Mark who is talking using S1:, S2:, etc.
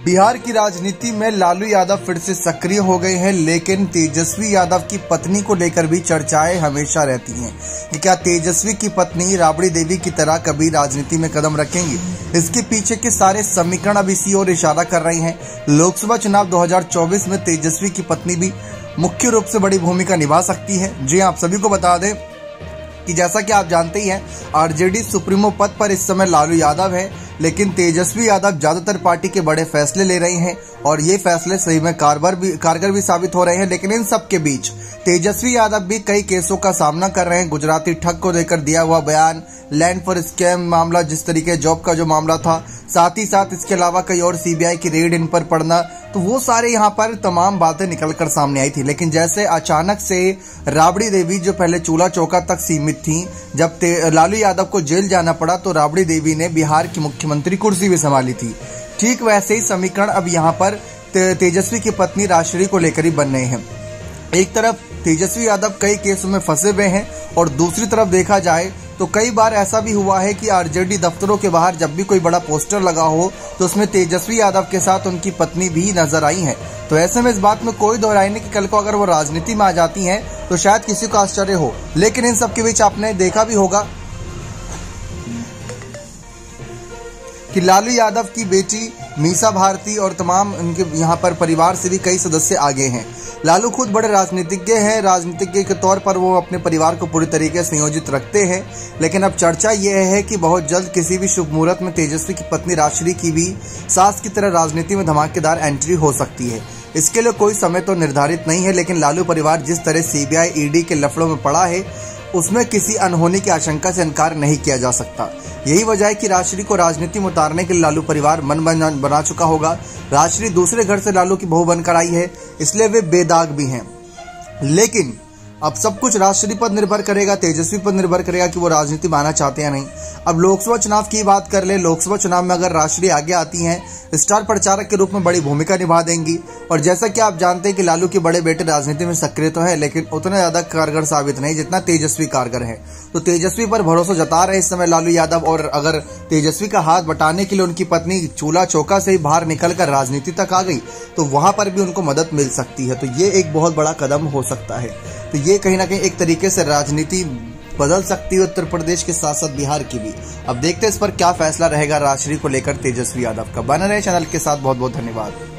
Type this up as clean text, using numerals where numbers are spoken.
S1: बिहार की राजनीति में लालू यादव फिर से सक्रिय हो गए हैं, लेकिन तेजस्वी यादव की पत्नी को लेकर भी चर्चाएं हमेशा रहती हैं कि क्या तेजस्वी की पत्नी राबड़ी देवी की तरह कभी राजनीति में कदम रखेंगी। इसके पीछे के सारे समीकरण अब इसी ओर इशारा कर रहे हैं। लोकसभा चुनाव 2024 में तेजस्वी की पत्नी भी मुख्य रूप से बड़ी भूमिका निभा सकती है। जी आप सभी को बता दें कि जैसा कि आप जानते ही हैं, आरजेडी सुप्रीमो पद पर इस समय लालू यादव है, लेकिन तेजस्वी यादव ज्यादातर पार्टी के बड़े फैसले ले रहे हैं और ये फैसले सही में कारगर भी साबित हो रहे हैं। लेकिन इन सब के बीच तेजस्वी यादव भी कई केसों का सामना कर रहे हैं। गुजराती ठग को लेकर दिया हुआ बयान, लैंड फॉर स्कैम मामला, जिस तरीके जॉब का जो मामला था, साथ ही साथ इसके अलावा कई और सीबीआई की रेड इन पर पड़ना, तो वो सारे यहाँ पर तमाम बातें निकलकर सामने आई थी। लेकिन जैसे अचानक से राबड़ी देवी जो पहले चूल्हा चौका तक सीमित थी, जब लालू यादव को जेल जाना पड़ा तो राबड़ी देवी ने बिहार की मुख्यमंत्री कुर्सी भी संभाली थी। ठीक वैसे ही समीकरण अब यहाँ पर तेजस्वी की पत्नी राजश्री को लेकर ही बन रहे हैं। एक तरफ तेजस्वी यादव कई केसों में फंसे हुए हैं और दूसरी तरफ देखा जाए तो कई बार ऐसा भी हुआ है कि आरजेडी दफ्तरों के बाहर जब भी कोई बड़ा पोस्टर लगा हो तो उसमें तेजस्वी यादव के साथ उनकी पत्नी भी नजर आई हैं। तो ऐसे में इस बात में कोई दोहराई नहीं कि कल को अगर वो राजनीति में आ जाती हैं तो शायद किसी को आश्चर्य हो। लेकिन इन सब के बीच आपने देखा भी होगा कि लालू यादव की बेटी मीसा भारती और तमाम उनके यहाँ पर परिवार से भी कई सदस्य आगे हैं। लालू खुद बड़े राजनीतिज्ञ हैं, राजनीतिज्ञ के तौर पर वो अपने परिवार को पूरी तरीके से संयोजित रखते हैं। लेकिन अब चर्चा यह है कि बहुत जल्द किसी भी शुभ मुहूर्त में तेजस्वी की पत्नी राजश्री की भी सास की तरह राजनीति में धमाकेदार एंट्री हो सकती है। इसके लिए कोई समय तो निर्धारित नहीं है, लेकिन लालू परिवार जिस तरह सीबीआई ईडी के लफड़ों में पड़ा है उसमें किसी अनहोनी की आशंका से इनकार नहीं किया जा सकता। यही वजह है कि राजश्री को राजनीति में उतारने के लिए लालू परिवार मन बना चुका होगा। राजश्री दूसरे घर से लालू की बहू बनकर आई है, इसलिए वे बेदाग भी हैं। लेकिन अब सब कुछ राजश्री पर निर्भर करेगा, तेजस्वी पर निर्भर करेगा कि वो राजनीति में आना चाहते हैं या नहीं। अब लोकसभा चुनाव की बात कर ले, लोकसभा चुनाव में अगर राजश्री आगे आती हैं, स्टार प्रचारक के रूप में बड़ी भूमिका निभा देंगी। और जैसा कि आप जानते हैं कि लालू के बड़े बेटे राजनीति में सक्रिय तो है, लेकिन उतना ज्यादा कारगर साबित नहीं जितना तेजस्वी कारगर है। तो तेजस्वी पर भरोसा जता रहे इस समय लालू यादव, और अगर तेजस्वी का हाथ बटाने के लिए उनकी पत्नी चूल्हा चौका से ही बाहर निकलकर राजनीति तक आ गई तो वहां पर भी उनको मदद मिल सकती है। तो ये एक बहुत बड़ा कदम हो सकता है। तो ये कहीं ना कहीं एक तरीके से राजनीति बदल सकती है उत्तर प्रदेश के साथ साथ बिहार की भी। अब देखते हैं इस पर क्या फैसला रहेगा राजश्री को लेकर तेजस्वी यादव का। बने रहे चैनल के साथ, बहुत बहुत धन्यवाद।